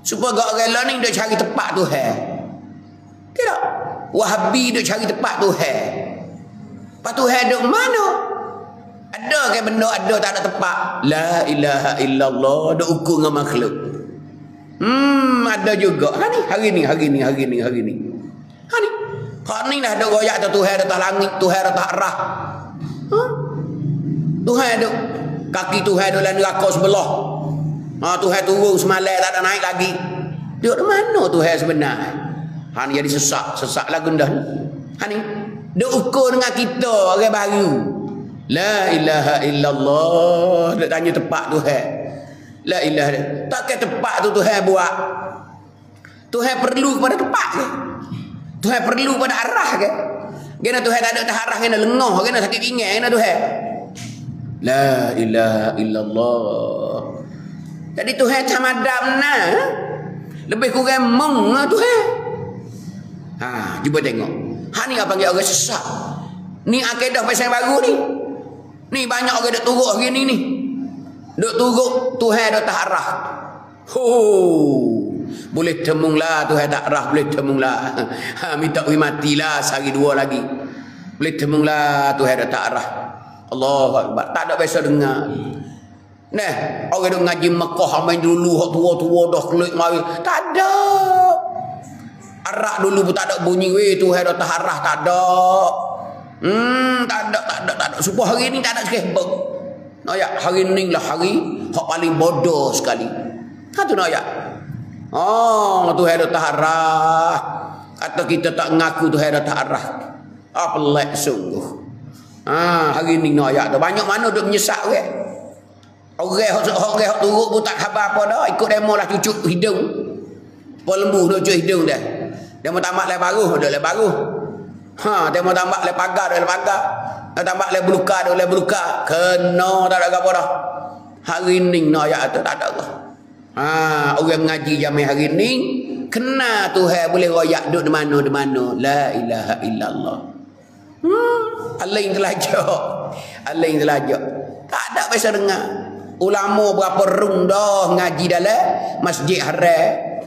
Supaya gak rela ni duk cari tempat Tuhan. Tidak. Wahabi duk cari tempat Tuhan. Pak Tuhan duk mana? Ada ke benda ada tak ada tempat? La ilaha illallah, duk ukur dengan makhluk. Ada juga. Hari ni. Ha ni. Kau ni dah ada royak tu Tuhan atas langit, Tuhan atas arah. Tuhan ada kaki Tuhan ada dalam neraka sebelah. Tuhan turun semalam tak ada naik lagi. Dia di mana Tuhan sebenarnya? Ni jadi sesak lagu dah ni. Ni dia ukur dengan kita orang baru. La ilaha illallah. Dia tanya tempat Tuhan. La ilaha. Tak ke tempat tu Tuhan buat. Tuhan perlu kepada tempat ke? Tuhan perlu pada arah ke? Kena Tuhan tak ada arah, kena lengah, kena sakit pinggang, kena Tuhan. La ilaha illallah. Jadi Tuhan macam adam nah. Lebih kurang mong lah Tuhan. Cuba tengok. Ni apa panggil orang sesat. Ni akidah pasal baru ni. Ni banyak orang duk turut hari ni. Duk turut Tuhan dah tak arah. Boleh temunglah Tuhan tak arah, boleh temunglah. Minta matilah sehari dua lagi. Boleh temunglah Tuhan dah tak arah. Allahu Akbar. Tak ada biasa dengar. Nah, orang duk ngaji Mekah main dulu hak tua-tua dah kelik mari. Tak ada. Arak dulu pun tak ada bunyi weh Tuhan dah tak arah, tak ada. Tak ada. Supaya hari ni tak ada sekebek. Noyak hari ni lah hari hak paling bodoh sekali. Tu noyak. Tuhan dah tak arah. Atau kita tak ngaku Tuhan dah tak arah. Pelik sungguh. Hari ni noyak tu banyak mana duk menyesak weh. Orang turut pun tak khabar apa dah. Ikut demo lah cucuk hidung. Lembu duk cucuk hidung dah. Demo tambah lai baru, duk lai baru. Demo tambah lai pagar, duk lai pagar. Tambah lai beluka, duk lai beluka. Kena tak ada apa dah. Hari ni noyak tu tak ada apa. Orang mengaji jamai hari ni kena Tuhan boleh royak duk di mana. La ilaha illallah. Alain telajak. Tak ada biasa dengar. Ulama berapa rung dah ngaji dalam Masjid Haram.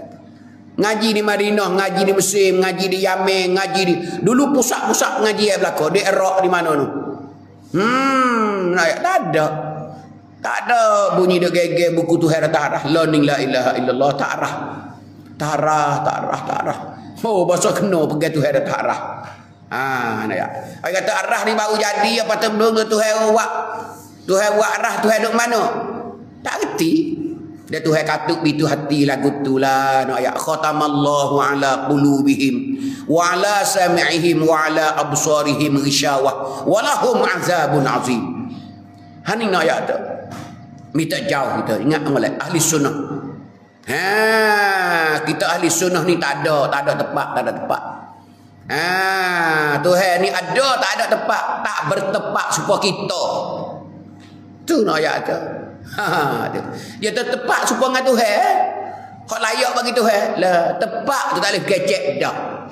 Ngaji di Madinah, ngaji di Mesir, ngaji di Yaman, ngaji di dulu pusat-pusat ngaji yang belakang di Iraq di mana tu. Tak ada bunyi dek gege buku Tuhan tak arah. Learning la ilaha illallah tak arah. Tak arah. Bahasa kena pergi Tuhan tak arah. Nak ya. Ai kata arah ni baru jadi apa tembung Tuhan buat. Tuhan buat arah Tuhan duk mana? Tak reti. Dia Tuhan katuk bitu hati lagu tu lah. Nak ya khatamallahu ala qulubihim wa ala sami'ihim wa ala absarihim ghishawah wa lahum azabun azim. Hani nak ya tu. Minta jauh kita ingat molek ahli sunnah. Kita ahli sunnah ni tak ada tempat. Tuhan ni ada tak ada tempat, tak bertepat supaya kita. Tu nak ayat tu. Dia tepat supaya dengan Tuhan. Kau layak bagi Tuhan. Lah tepat tu tak boleh kecek dah.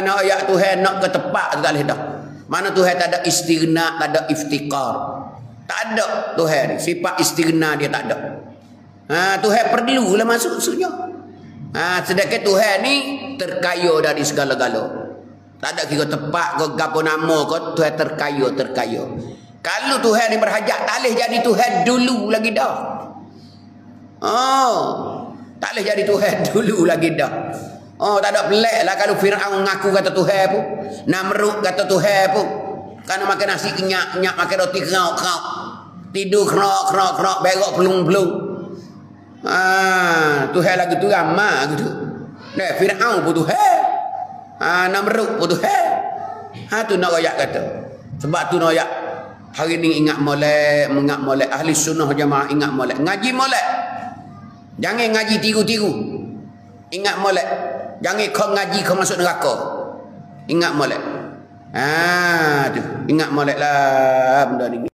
Nak ayat Tuhan nak ke tepat tu tak boleh dah. Mana Tuhan tak ada istighna, tak ada iftikar. Tak ada Tuhan. Sifat istighna dia tak ada. Tuhan perlulah maksudnya. Sedangkan Tuhan ni terkaya dari segala-gala. Tak ada kira tempat ke gapo nama ke Tuhan terkaya. Kalau Tuhan ni berhajat tak boleh jadi Tuhan dulu lagi dah. Tak boleh jadi Tuhan dulu lagi dah. Tak ada pelik lah kalau Fir'aun ngaku kata Tuhan pun. Namrud kata Tuhan pun. Kerana makan nasi kenyak, makan roti kerok. Tidur kerok, berok pelung-pelung. Tuhan lagi tu ramah gitu. Nah, Fir'aun pun Tuhan. Namrud pun Tuhan. Tu nak royak kata. Sebab tu nak royak. Hari ni ingat molek ahli sunnah jamaah ingat molek. Ngaji molek. Jangan ngaji tiru-tiru. Ingat molek. Jangan kau ngaji kau masuk neraka. Ingat molek. Tu. Ingat molek lah benda ni.